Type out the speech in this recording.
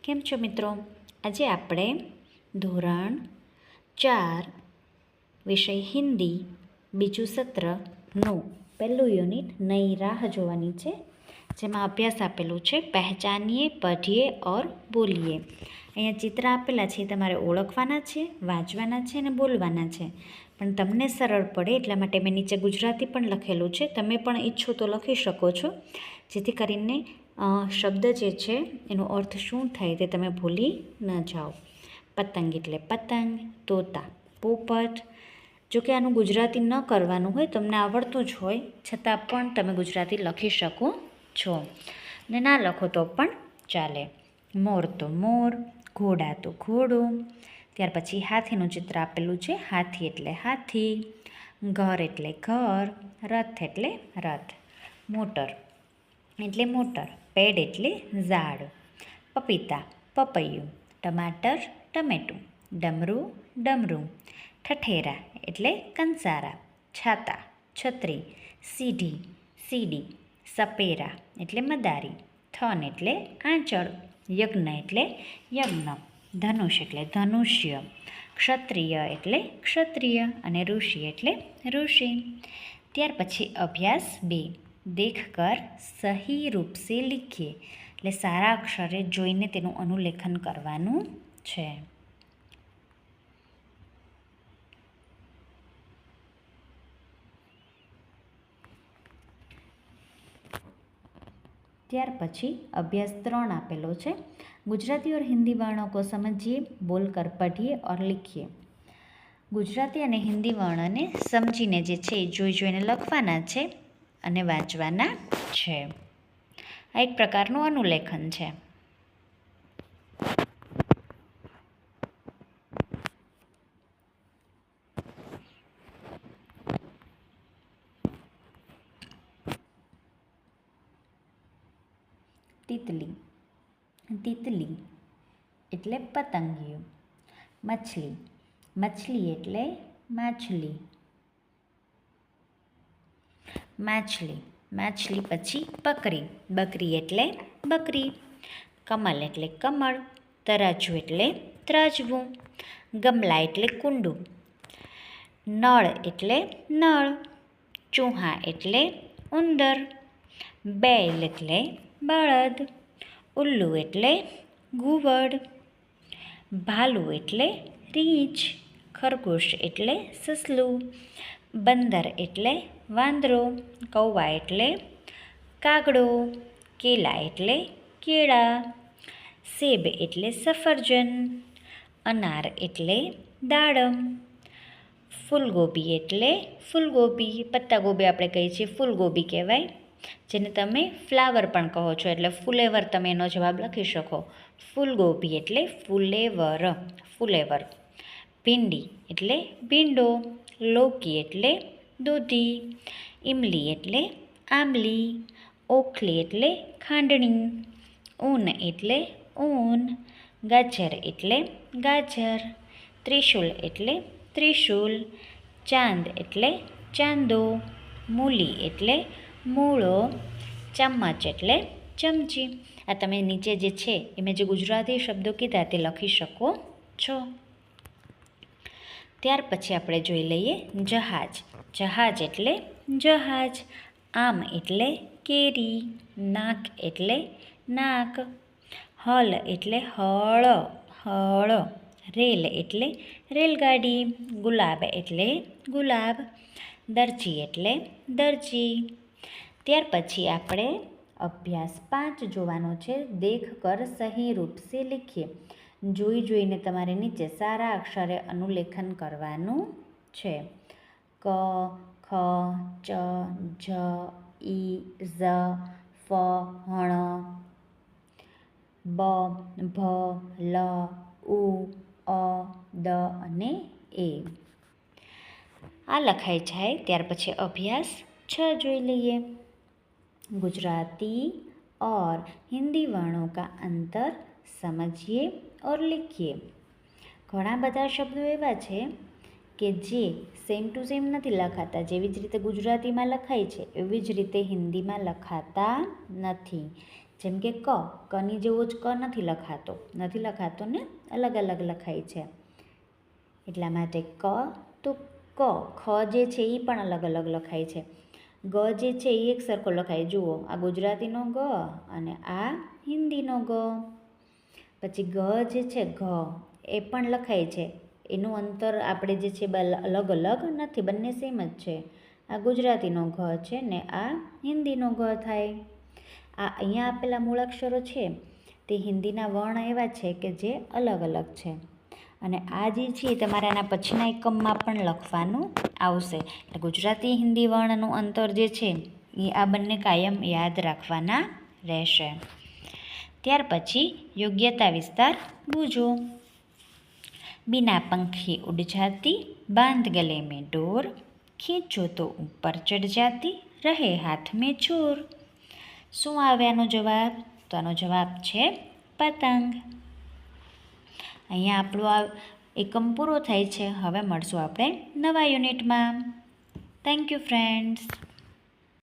કેમ છો મિત્રો? આજે આપણે ધોરણ 4 વિષય હિન્દી બીજું સત્રનું પહેલું યુનિટ નઈ રાહ જોવાની છે, જેમાં અભ્યાસ આપેલું છે પહેચાનીએ, પઢીએ ઓર બોલીએ. અહીંયા ચિત્ર આપેલા છે, તમારે ઓળખવાના છે, વાંચવાના છે અને બોલવાના છે. પણ તમને સરળ પડે એટલા માટે મેં નીચે ગુજરાતી પણ લખેલું છે. તમે પણ ઈચ્છો તો લખી શકો છો, જેથી કરીને શબ્દ જે છે એનો અર્થ શું થાય તે તમે ભૂલી ન જાઓ. પતંગ એટલે પતંગ, તોતા પોપટ. જો કે આનું ગુજરાતી ન કરવાનું હોય, તમને આવડતું જ હોય છતાં પણ તમે ગુજરાતી લખી શકો છો, ને ના લખો તો પણ ચાલે. મોર તો મોર, ઘોડા તો ઘોડો. ત્યાર પછી હાથીનું ચિત્ર આપેલું છે. હાથી એટલે હાથી, ઘર એટલે ઘર, રથ એટલે રથ, મોટર એટલે મોટર, પેડ એટલે ઝાડ, પપીતા પપૈયું, ટમાટર ટમેટું, ડમરું ડમરું, ઠઠેરા એટલે કંસારા, છાતા છત્રી, સીઢી સીડી, સપેરા એટલે મદારી, થન એટલે આંચળ, યજ્ઞ એટલે યજ્ઞ, ધનુષ એટલે ધનુષ્ય, ક્ષત્રિય એટલે ક્ષત્રિય અને ઋષિ એટલે ઋષિ. ત્યાર પછી અભ્યાસ 2, દેખ કર સહી રૂપ સે લીખીએ, એટલે સારા અક્ષરે જોઈને તેનું અનુલેખન કરવાનું છે. ત્યાર પછી અભ્યાસ 3 આપેલો છે. ગુજરાતી और हिंदी वर्णों को समझिए, बोलकर पढ़िए और लिखिए. ગુજરાતી અને હિન્દી વર્ણને સમજીને જે છે એ જોઈ જોઈને લખવાના છે અને વાંચવાના છે. આ એક પ્રકારનું અનુલેખન છે. તિતલી, તિતલી એટલે પતંગિયું. મછલી, મછલી એટલે માછલી, માછલી માછલી પછી બકરી, બકરી એટલે બકરી. કમલ એટલે કમળ, તરાજુ એટલે ત્રાજવું, ગમલા એટલે કુંડું, નળ એટલે નળ, ચૂહા એટલે ઉંદર, બેલ એટલે બળદ, ઉલ્લુ એટલે ઘુવડ, ભાલુ એટલે રીંછ, ખરગોશ એટલે સસલું, બંદર એટલે વાંદરો, કૌવા એટલે કાગડો, કેલા એટલે કેળા, સેબ એટલે સફરજન, અનાર એટલે દાડમ, ફૂલગોબી એટલે ફૂલગોબી, પત્તાગોબી આપણે કહીએ છીએ ફૂલગોબી કહેવાય, જેને તમે ફ્લાવર પણ કહો છો, એટલે ફુલેવર તમે એનો જવાબ લખી શકો. ફૂલગોબી એટલે ફુલેવર, ફુલેવર. ભીંડી એટલે ભીંડો, લૌકી એટલે દૂધી, ઇમલી એટલે આંબલી, ઓખલી એટલે ખાંડણી, ઊન એટલે ઊન, ગાજર એટલે ગાજર, ત્રિશૂલ એટલે ત્રિશૂલ, ચાંદ એટલે ચાંદો, મૂલી એટલે મૂળો, ચમચ એટલે ચમચી. આ તમે નીચે જે છે એ મેં જે ગુજરાતી શબ્દો કીધા તે લખી શકો છો. ત્યાર પછી આપણે જોઈ લઈએ જહાજ. જહાજ એટલે જહાજ, આમ એટલે કેરી, નાક એટલે નાક, હલ એટલે હળ, હળ, રેલ એટલે રેલગાડી, ગુલાબ એટલે ગુલાબ, દરજી એટલે દરજી. ત્યાર પછી આપણે અભ્યાસ 5 જોવાનો છે. દેખ કર સહી રૂપ સે લીખીએ, જોઈ જોઈને તમારે નીચે સારા અક્ષરે અનુલેખન કરવાનું છે. ક, ખ, ચ, જ, ઈ, ઝ, ફ, હણ, બ, ભ, લ, ઉ, અ, દ અને એ. આ લખાઈ જાય ત્યાર પછી અભ્યાસ 6 જોઈ લઈએ. गुजराती और हिंदी वर्णों का अंतर समझिए और लिखिए. ઘણા બધા શબ્દો એવા છે કે જે સેમ ટુ સેમ નથી લખાતા. જેવી જ રીતે ગુજરાતીમાં લખાય છે એવી જ રીતે હિન્દીમાં લખાતા નથી. જેમ કે કની જેવો જ ક નથી લખાતો ને અલગ અલગ લખાય છે. એટલા માટે ક તો ક, ખ જે છે એ પણ અલગ અલગ લખાય છે. ગ જે છે એ એક સરખો લખાય. જુઓ, આ ગુજરાતીનો ગ અને આ હિન્દીનો ગ. પછી ગ જે છે ઘ એ પણ લખાય છે. એનું અંતર આપણે જે છે અલગ અલગ નથી, બંને સેમ જ છે. આ ગુજરાતીનો ઘ છે ને આ હિન્દીનો ઘ થાય. આ અહીંયા આપેલા મૂળાક્ષરો છે તે હિન્દીના વર્ણ એવા છે કે જે અલગ અલગ છે. અને આ જે છે તમારે આના પછીના એકમમાં પણ લખવાનું આવશે. એટલે ગુજરાતી હિન્દી વર્ણનું અંતર જે છે એ આ બંને કાયમ યાદ રાખવાના રહેશે. ત્યાર પછી યોગ્યતા વિસ્તાર બૂझो. बिना पंखी उड़ जाती, बांध गले में डोर, खींचो तो ऊपर चढ़ जाती, रहे हाथ में जोर. શું આવે આનો જવાબ? તો આનો જવાબ છે પતંગ. અહીંયા આપણો આ એકમ પૂરો થાય છે. હવે મળશું આપણે નવા યુનિટમાં. Thank you friends.